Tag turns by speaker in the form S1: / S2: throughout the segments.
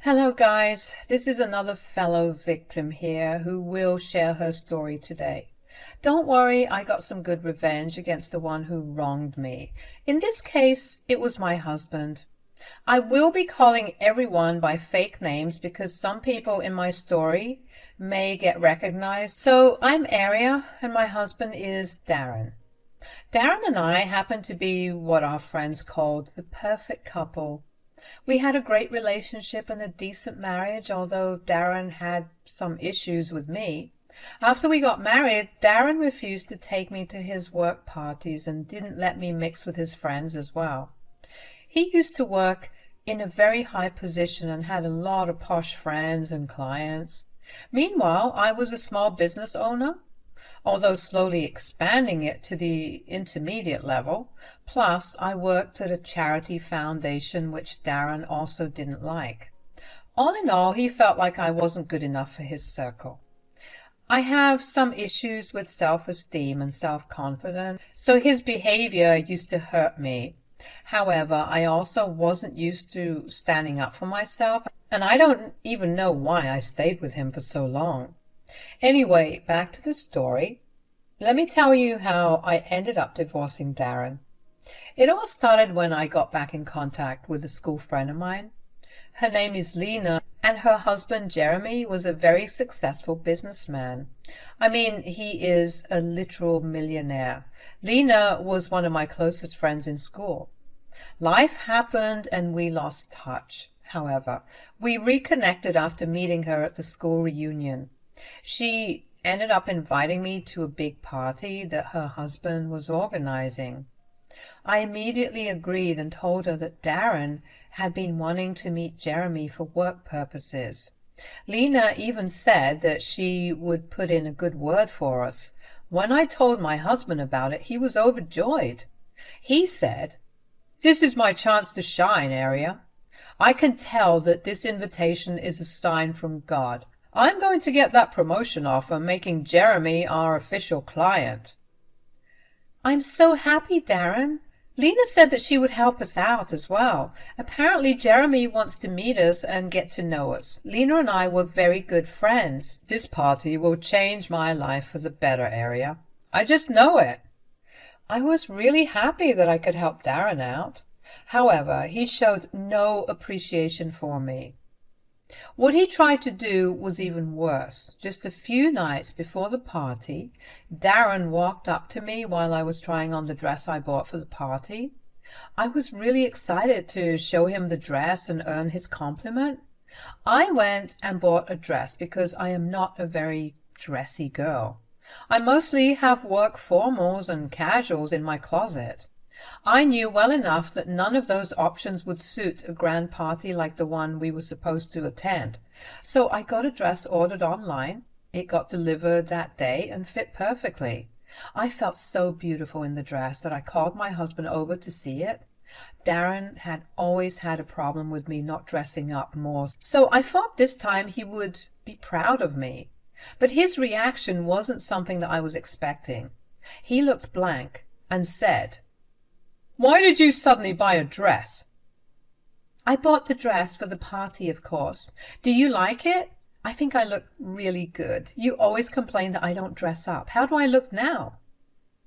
S1: Hello guys, this is another fellow victim here who will share her story today. Don't worry, I got some good revenge against the one who wronged me. In this case, it was my husband. I will be calling everyone by fake names because some people in my story may get recognized. So I'm Aria and my husband is Darren. Darren and I happen to be what our friends called the perfect couple. We had a great relationship and a decent marriage, although Darren had some issues with me. After we got married, Darren refused to take me to his work parties and didn't let me mix with his friends as well. He used to work in a very high position and had a lot of posh friends and clients. Meanwhile, I was a small business owner, although slowly expanding it to the intermediate level. Plus, I worked at a charity foundation which Darren also didn't like. All in all, he felt like I wasn't good enough for his circle. I have some issues with self-esteem and self-confidence, so his behavior used to hurt me. However, I also wasn't used to standing up for myself, and I don't even know why I stayed with him for so long. Anyway, back to the story. Let me tell you how I ended up divorcing Darren. It all started when I got back in contact with a school friend of mine. Her name is Lena, and her husband Jeremy was a very successful businessman. I mean, he is a literal millionaire. Lena was one of my closest friends in school. Life happened and we lost touch. However, we reconnected after meeting her at the school reunion. She ended up inviting me to a big party that her husband was organizing. I immediately agreed and told her that Darren had been wanting to meet Jeremy for work purposes. Lena even said that she would put in a good word for us. When I told my husband about it, he was overjoyed. He said, "This is my chance to shine, Aria. I can tell that this invitation is a sign from God. I'm going to get that promotion offer, making Jeremy our official client." "I'm so happy, Darren. Lena said that she would help us out as well. Apparently Jeremy wants to meet us and get to know us. Lena and I were very good friends. This party will change my life for the better, Aria. I just know it." I was really happy that I could help Darren out. However, he showed no appreciation for me. What he tried to do was even worse. Just a few nights before the party, Darren walked up to me while I was trying on the dress I bought for the party. I was really excited to show him the dress and earn his compliment. I went and bought a dress because I am not a very dressy girl. I mostly have work formals and casuals in my closet. I knew well enough that none of those options would suit a grand party like the one we were supposed to attend. So I got a dress ordered online. It got delivered that day and fit perfectly. I felt so beautiful in the dress that I called my husband over to see it. Darren had always had a problem with me not dressing up more, so I thought this time he would be proud of me. But his reaction wasn't something that I was expecting. He looked blank and said, "Why did you suddenly buy a dress?" "I bought the dress for the party, of course. Do you like it? I think I look really good. You always complain that I don't dress up. How do I look now?"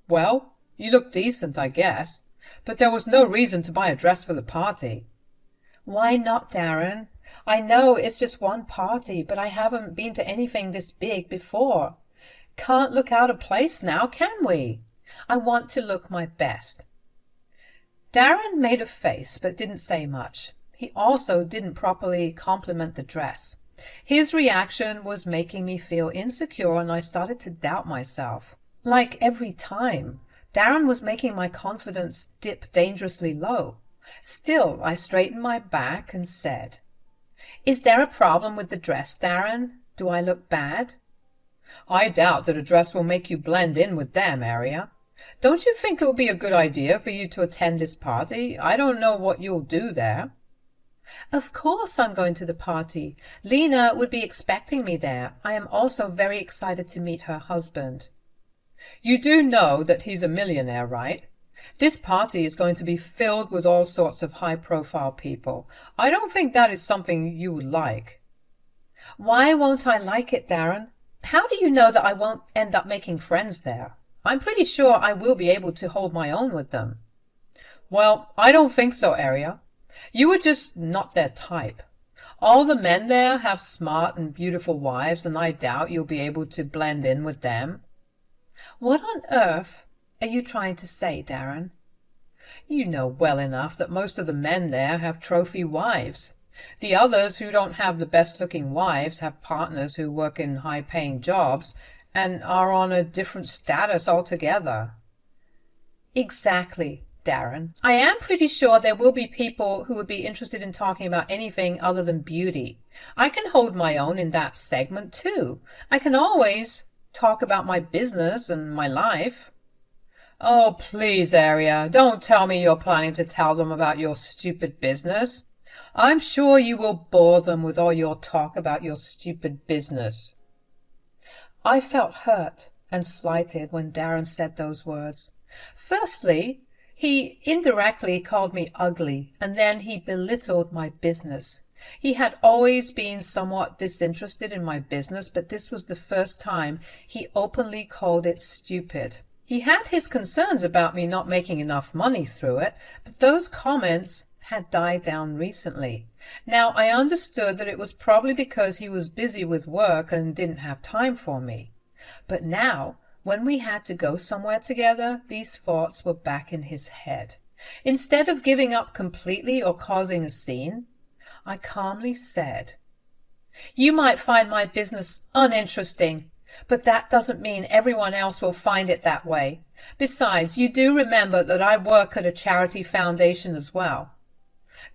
S1: "Well, you look decent, I guess. But there was no reason to buy a dress for the party." "Why not, Darren? I know it's just one party, but I haven't been to anything this big before. Can't look out of place now, can we? I want to look my best." Darren made a face but didn't say much. He also didn't properly compliment the dress. His reaction was making me feel insecure and I started to doubt myself. Like every time, Darren was making my confidence dip dangerously low. Still, I straightened my back and said, "Is there a problem with the dress, Darren? Do I look bad?" "I doubt that a dress will make you blend in with them, Aria. Don't you think it would be a good idea for you to attend this party? I don't know what you'll do there." "Of course I'm going to the party. Lena would be expecting me there. I am also very excited to meet her husband." "You do know that he's a millionaire, right? This party is going to be filled with all sorts of high-profile people. I don't think that is something you would like." "Why won't I like it, Darren? How do you know that I won't end up making friends there? I'm pretty sure I will be able to hold my own with them." "Well, I don't think so, Aria. You are just not their type. All the men there have smart and beautiful wives, and I doubt you'll be able to blend in with them." "What on earth are you trying to say, Darren?" "You know well enough that most of the men there have trophy wives. The others who don't have the best-looking wives have partners who work in high-paying jobs and are on a different status altogether." "Exactly, Darren. I am pretty sure there will be people who would be interested in talking about anything other than beauty. I can hold my own in that segment too. I can always talk about my business and my life." "Oh, please, Aria, don't tell me you're planning to tell them about your stupid business. I'm sure you will bore them with all your talk about your stupid business." I felt hurt and slighted when Darren said those words. Firstly, he indirectly called me ugly, and then he belittled my business. He had always been somewhat disinterested in my business, but this was the first time he openly called it stupid. He had his concerns about me not making enough money through it, but those comments had died down recently. Now, I understood that it was probably because he was busy with work and didn't have time for me. But now, when we had to go somewhere together, these thoughts were back in his head. Instead of giving up completely or causing a scene, I calmly said, "You might find my business uninteresting, but that doesn't mean everyone else will find it that way. Besides, you do remember that I work at a charity foundation as well.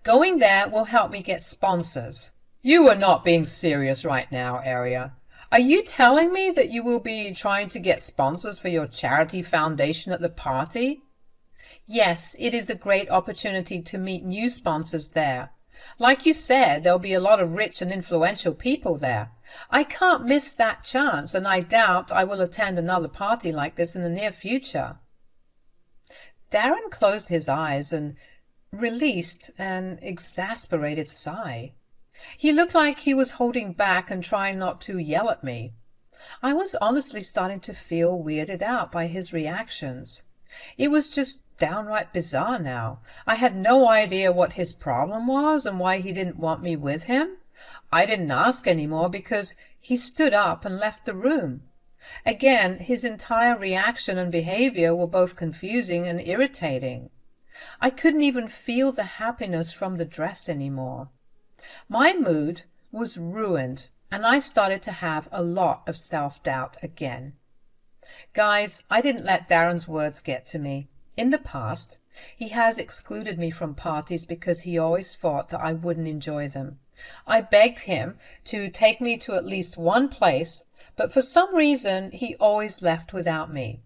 S1: Going there will help me get sponsors." "You are not being serious right now, Aria. Are you telling me that you will be trying to get sponsors for your charity foundation at the party?" "Yes, it is a great opportunity to meet new sponsors there. Like you said, there'll be a lot of rich and influential people there. I can't miss that chance, and I doubt I will attend another party like this in the near future." Darren closed his eyes and released an exasperated sigh. He looked like he was holding back and trying not to yell at me. I was honestly starting to feel weirded out by his reactions. It was just downright bizarre now. I had no idea what his problem was and why he didn't want me with him. I didn't ask any more because he stood up and left the room. Again, his entire reaction and behavior were both confusing and irritating. I couldn't even feel the happiness from the dress anymore. My mood was ruined, and I started to have a lot of self-doubt again. Guys, I didn't let Darren's words get to me. In the past, he has excluded me from parties because he always thought that I wouldn't enjoy them. I begged him to take me to at least one place, but for some reason he always left without me.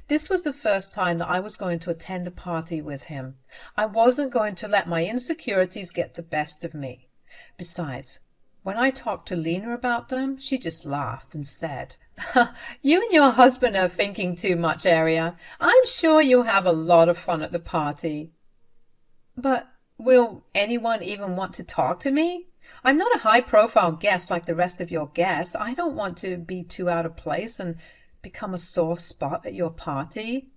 S1: This was the first time that I was going to attend a party with him. I wasn't going to let my insecurities get the best of me. Besides, when I talked to Lena about them, she just laughed and said, "You and your husband are thinking too much, Aria. I'm sure you'll have a lot of fun at the party." "But will anyone even want to talk to me? I'm not a high-profile guest like the rest of your guests. I don't want to be too out of place and become a sore spot at your party."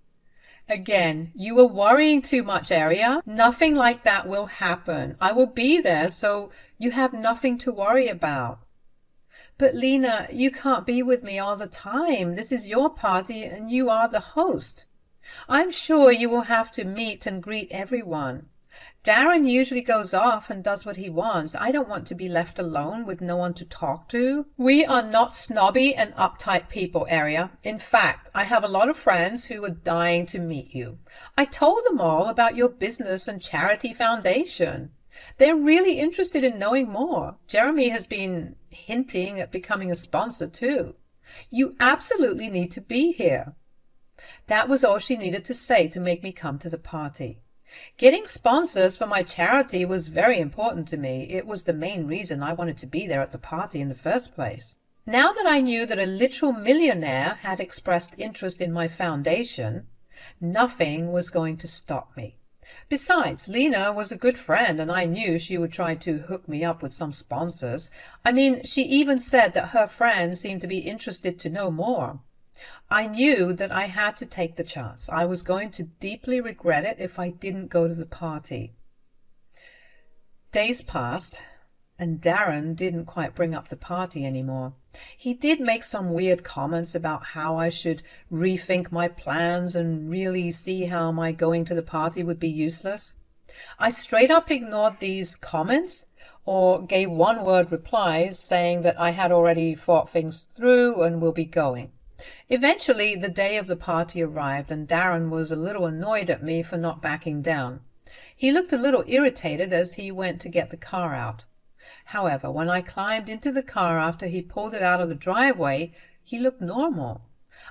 S1: "Again, you are worrying too much, Aria. Nothing like that will happen. I will be there, so you have nothing to worry about." "But Lena, you can't be with me all the time. This is your party and you are the host. I'm sure you will have to meet and greet everyone. Darren usually goes off and does what he wants. I don't want to be left alone with no one to talk to." "We are not snobby and uptight people, Aria. In fact, I have a lot of friends who are dying to meet you. I told them all about your business and charity foundation. They're really interested in knowing more. Jeremy has been hinting at becoming a sponsor too. You absolutely need to be here." That was all she needed to say to make me come to the party. Getting sponsors for my charity was very important to me. It was the main reason I wanted to be there at the party in the first place. Now that I knew that a literal millionaire had expressed interest in my foundation, Nothing was going to stop me. Besides, Lena was a good friend, and I knew she would try to hook me up with some sponsors. I mean, she even said that her friends seemed to be interested to know more. I knew that I had to take the chance. I was going to deeply regret it if I didn't go to the party. Days passed, and Darren didn't quite bring up the party anymore. He did make some weird comments about how I should rethink my plans and really see how my going to the party would be useless. I straight up ignored these comments or gave one-word replies saying that I had already thought things through and will be going. Eventually, the day of the party arrived, and Darren was a little annoyed at me for not backing down. He looked a little irritated as he went to get the car out. However, when I climbed into the car after he pulled it out of the driveway, he looked normal.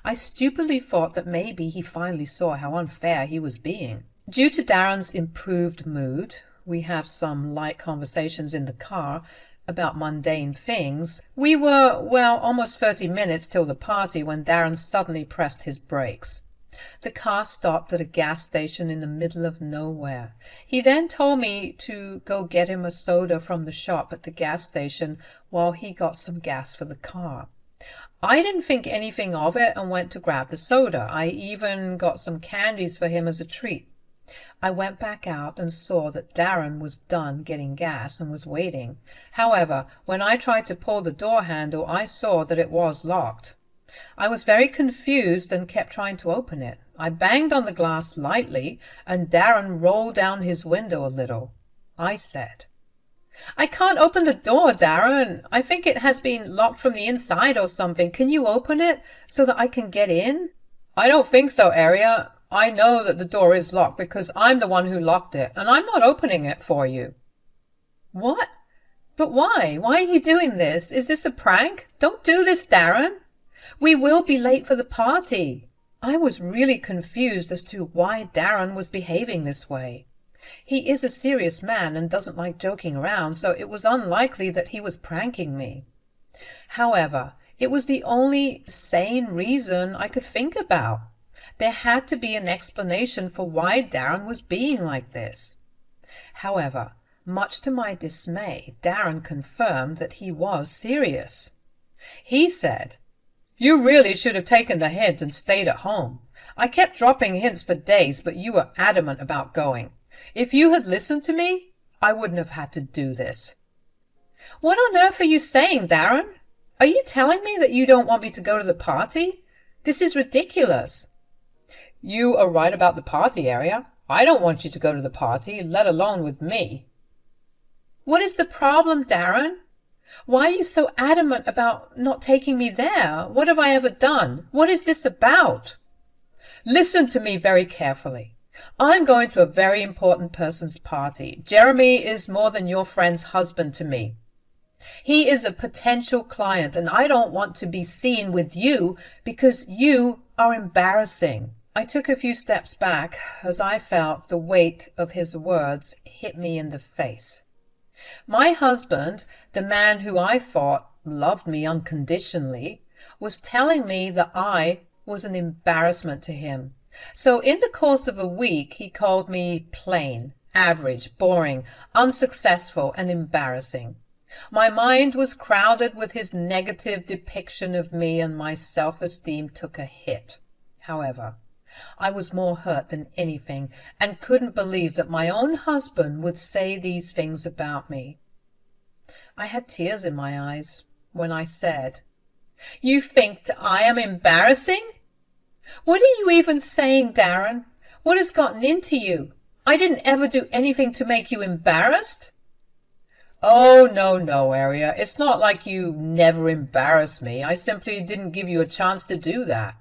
S1: I stupidly thought that maybe he finally saw how unfair he was being. Due to Darren's improved mood, we have some light conversations in the car about mundane things. We were, well, almost 30 minutes till the party when Darren suddenly pressed his brakes. The car stopped at a gas station in the middle of nowhere. He then told me to go get him a soda from the shop at the gas station while he got some gas for the car. I didn't think anything of it and went to grab the soda. I even got some candies for him as a treat. I went back out and saw that Darren was done getting gas and was waiting. However, when I tried to pull the door handle, I saw that it was locked. I was very confused and kept trying to open it. I banged on the glass lightly, and Darren rolled down his window a little. I said, "I can't open the door, Darren. I think it has been locked from the inside or something. Can you open it so that I can get in?" "I don't think so, Aria. I know that the door is locked because I'm the one who locked it, and I'm not opening it for you." "What? But why? Why are you doing this? Is this a prank? Don't do this, Darren. We will be late for the party." I was really confused as to why Darren was behaving this way. He is a serious man and doesn't like joking around, so it was unlikely that he was pranking me. However, it was the only sane reason I could think about. There had to be an explanation for why Darren was being like this. However, much to my dismay, Darren confirmed that he was serious. He said, "You really should have taken the hint and stayed at home. I kept dropping hints for days, but you were adamant about going. If you had listened to me, I wouldn't have had to do this." "What on earth are you saying, Darren? Are you telling me that you don't want me to go to the party? This is ridiculous." "You are right about the party, Aria. I don't want you to go to the party, let alone with me." "What is the problem, Darren? Why are you so adamant about not taking me there? What have I ever done? What is this about?" "Listen to me very carefully. I'm going to a very important person's party. Jeremy is more than your friend's husband to me. He is a potential client, and I don't want to be seen with you because you are embarrassing." I took a few steps back as I felt the weight of his words hit me in the face. My husband, the man who I thought loved me unconditionally, was telling me that I was an embarrassment to him. So in the course of a week, he called me plain, average, boring, unsuccessful, and embarrassing. My mind was crowded with his negative depiction of me, and my self-esteem took a hit. However, I was more hurt than anything and couldn't believe that my own husband would say these things about me. I had tears in my eyes when I said, "You think that I am embarrassing? What are you even saying, Darren? What has gotten into you? I didn't ever do anything to make you embarrassed." "Oh, no, Aria. It's not like you never embarrass me. I simply didn't give you a chance to do that.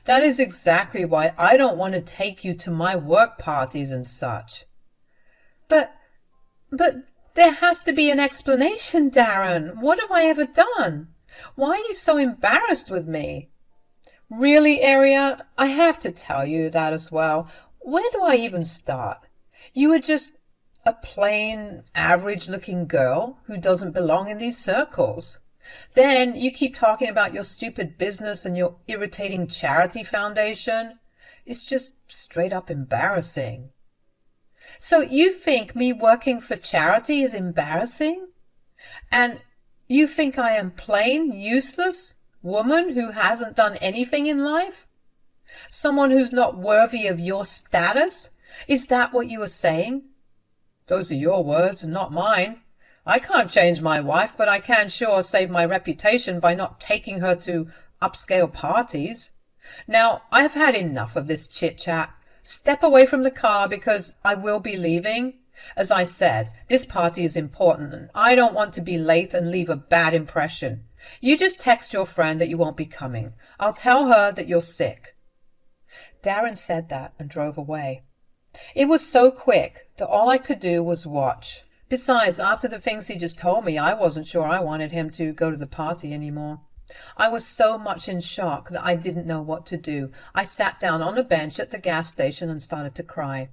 S1: That is exactly why I don't want to take you to my work parties and such." But there has to be an explanation, Darren. What have I ever done? Why are you so embarrassed with me?" "Really, Aria, I have to tell you that as well. Where do I even start? You are just a plain, average-looking girl who doesn't belong in these circles. Then you keep talking about your stupid business and your irritating charity foundation. It's just straight up embarrassing. So you think me working for charity is embarrassing? And you think I am plain useless woman who hasn't done anything in life? Someone who's not worthy of your status? Is that what you are saying? Those are your words and not mine. I can't change my wife, but I can sure save my reputation by not taking her to upscale parties. Now, I have had enough of this chit-chat. Step away from the car because I will be leaving. As I said, this party is important and I don't want to be late and leave a bad impression. You just text your friend that you won't be coming. I'll tell her that you're sick. Darren said that and drove away. It was so quick that all I could do was watch. Besides, after the things he just told me, I wasn't sure I wanted him to go to the party anymore. I was so much in shock that I didn't know what to do. I sat down on a bench at the gas station and started to cry.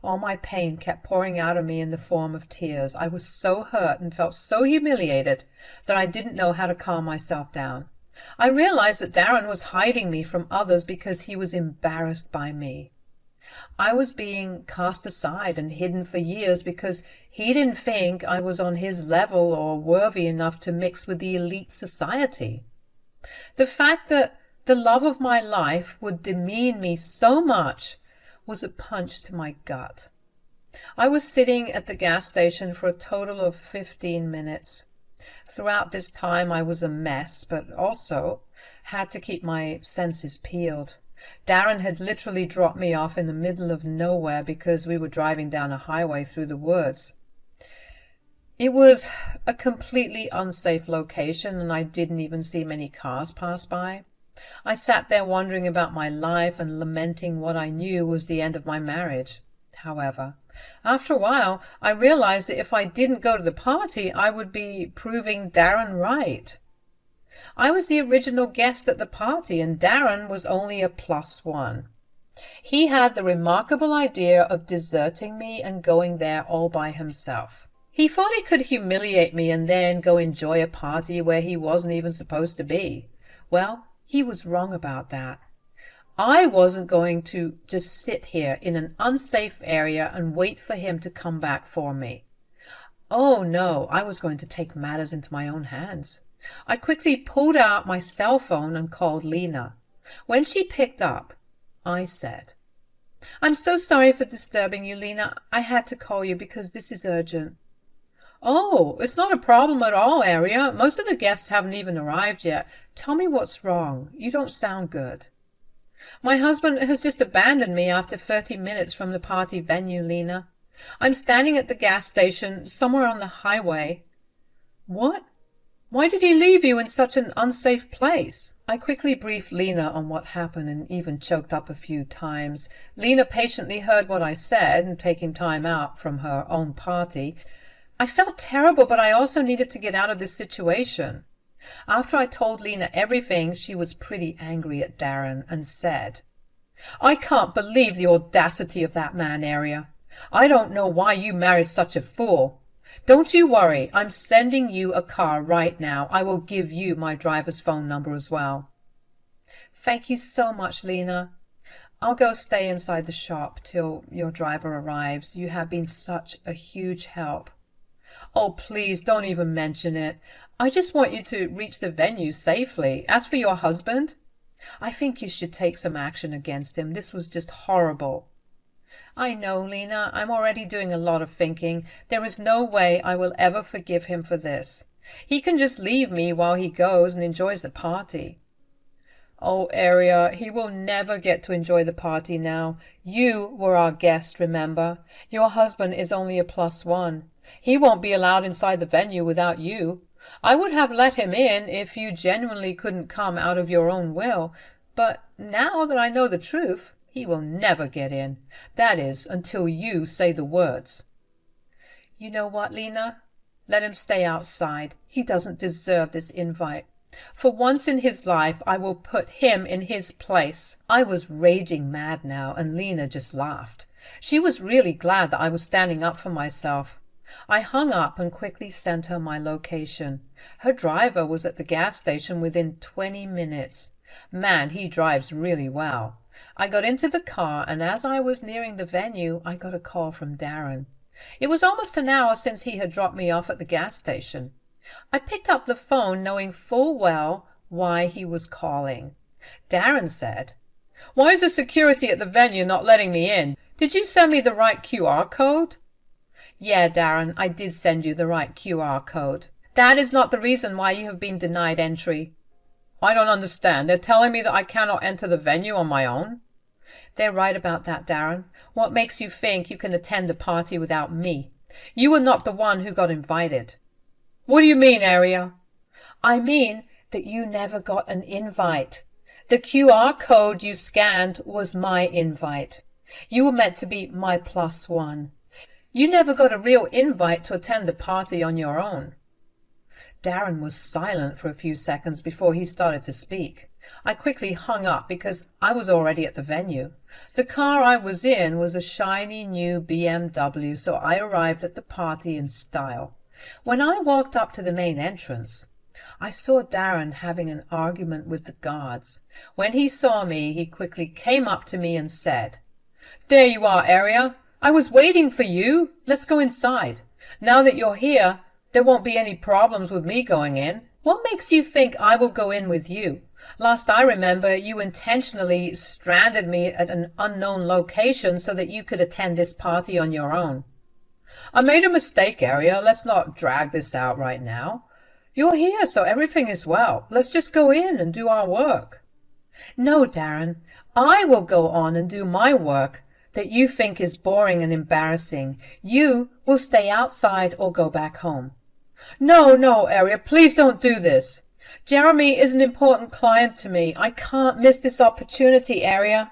S1: All my pain kept pouring out of me in the form of tears. I was so hurt and felt so humiliated that I didn't know how to calm myself down. I realized that Darren was hiding me from others because he was embarrassed by me. I was being cast aside and hidden for years because he didn't think I was on his level or worthy enough to mix with the elite society. The fact that the love of my life would demean me so much was a punch to my gut. I was sitting at the gas station for a total of 15 minutes. Throughout this time I was a mess, but also had to keep my senses peeled. Darren had literally dropped me off in the middle of nowhere because we were driving down a highway through the woods. It was a completely unsafe location and I didn't even see many cars pass by. I sat there wondering about my life and lamenting what I knew was the end of my marriage. However, after a while, I realized that if I didn't go to the party, I would be proving Darren right. I was the original guest at the party, and Darren was only a +1. He had the remarkable idea of deserting me and going there all by himself. He thought he could humiliate me and then go enjoy a party where he wasn't even supposed to be. Well, he was wrong about that. I wasn't going to just sit here in an unsafe area and wait for him to come back for me. Oh no, I was going to take matters into my own hands. I quickly pulled out my cell phone and called Lena. When she picked up, I said, "I'm so sorry for disturbing you, Lena. I had to call you because this is urgent." "Oh, it's not a problem at all, Aria. Most of the guests haven't even arrived yet. Tell me what's wrong. You don't sound good." "My husband has just abandoned me after 30 minutes from the party venue, Lena. I'm standing at the gas station somewhere on the highway." "What? Why did he leave you in such an unsafe place?" I quickly briefed Lena on what happened and even choked up a few times. Lena patiently heard what I said and taking time out from her own party. I felt terrible, but I also needed to get out of this situation. After I told Lena everything, she was pretty angry at Darren and said, "I can't believe the audacity of that man, Aria. I don't know why you married such a fool. Don't you worry, I'm sending you a car right now. I will give you my driver's phone number as well." "Thank you so much, Lena. I'll go stay inside the shop till your driver arrives. You have been such a huge help." "Oh, please don't even mention it. I just want you to reach the venue safely. As for your husband, I think you should take some action against him. This was just horrible." "I know, Lena. I'm already doing a lot of thinking. There is no way I will ever forgive him for this. He can just leave me while he goes and enjoys the party." "Oh, Aria, he will never get to enjoy the party now. You were our guest, remember? Your husband is only a +1. He won't be allowed inside the venue without you. I would have let him in if you genuinely couldn't come out of your own will, but now that I know the truth, he will never get in. That is, until you say the words." "You know what, Lena? Let him stay outside. He doesn't deserve this invite. For once in his life, I will put him in his place." I was raging mad now, and Lena just laughed. She was really glad that I was standing up for myself. I hung up and quickly sent her my location. Her driver was at the gas station within 20 minutes. Man, he drives really well. I got into the car, and as I was nearing the venue, I got a call from Darren. It was almost an hour since he had dropped me off at the gas station. I picked up the phone knowing full well why he was calling. Darren said, "Why is the security at the venue not letting me in? Did you send me the right QR code?" "Yeah, Darren, I did send you the right QR code. That is not the reason why you have been denied entry." "I don't understand. They're telling me that I cannot enter the venue on my own?" "They're right about that, Darren. What makes you think you can attend the party without me? You were not the one who got invited." "What do you mean, Aria?" "I mean that you never got an invite. The QR code you scanned was my invite. You were meant to be my +1. You never got a real invite to attend the party on your own." Darren was silent for a few seconds before he started to speak. I quickly hung up because I was already at the venue. The car I was in was a shiny new BMW, so I arrived at the party in style. When I walked up to the main entrance, I saw Darren having an argument with the guards. When he saw me, he quickly came up to me and said, "There you are, Aria. I was waiting for you. Let's go inside. Now that you're here, there won't be any problems with me going in. What makes you think I will go in with you? Last I remember, you intentionally stranded me at an unknown location so that you could attend this party on your own." "I made a mistake, Aria. Let's not drag this out right now. You're here, so everything is well. Let's just go in and do our work." "No, Darren. I will go on and do my work that you think is boring and embarrassing. You will stay outside or go back home." No, Aria, please don't do this. Jeremy is an important client to me. I can't miss this opportunity, Aria."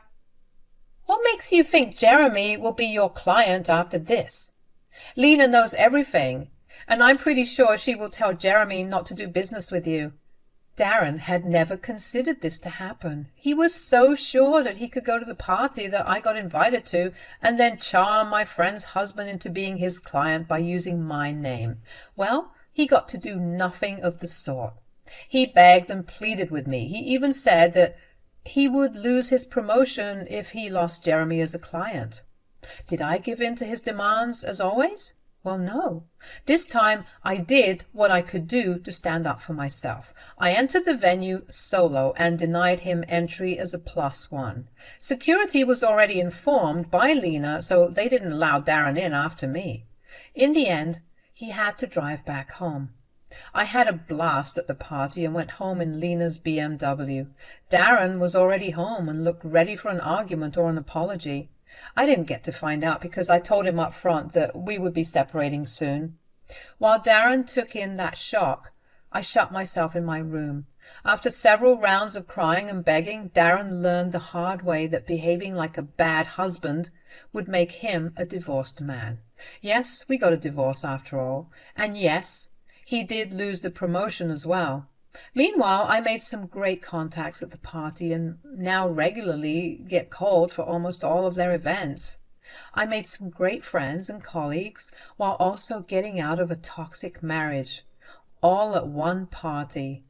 S1: "What makes you think Jeremy will be your client after this? Lena knows everything, and I'm pretty sure she will tell Jeremy not to do business with you." Darren had never considered this to happen. He was so sure that he could go to the party that I got invited to and then charm my friend's husband into being his client by using my name. Well, he got to do nothing of the sort. He begged and pleaded with me. He even said that he would lose his promotion if he lost Jeremy as a client. Did I give in to his demands as always? Well, no. This time I did what I could do to stand up for myself. I entered the venue solo and denied him entry as a +1. Security was already informed by Lena, so they didn't allow Darren in after me. In the end, he had to drive back home. I had a blast at the party and went home in Lena's BMW. Darren was already home and looked ready for an argument or an apology. I didn't get to find out because I told him up front that we would be separating soon. While Darren took in that shock, I shut myself in my room. After several rounds of crying and begging, Darren learned the hard way that behaving like a bad husband would make him a divorced man. Yes, we got a divorce after all, and yes, he did lose the promotion as well. Meanwhile, I made some great contacts at the party and now regularly get called for almost all of their events. I made some great friends and colleagues while also getting out of a toxic marriage, all at one party.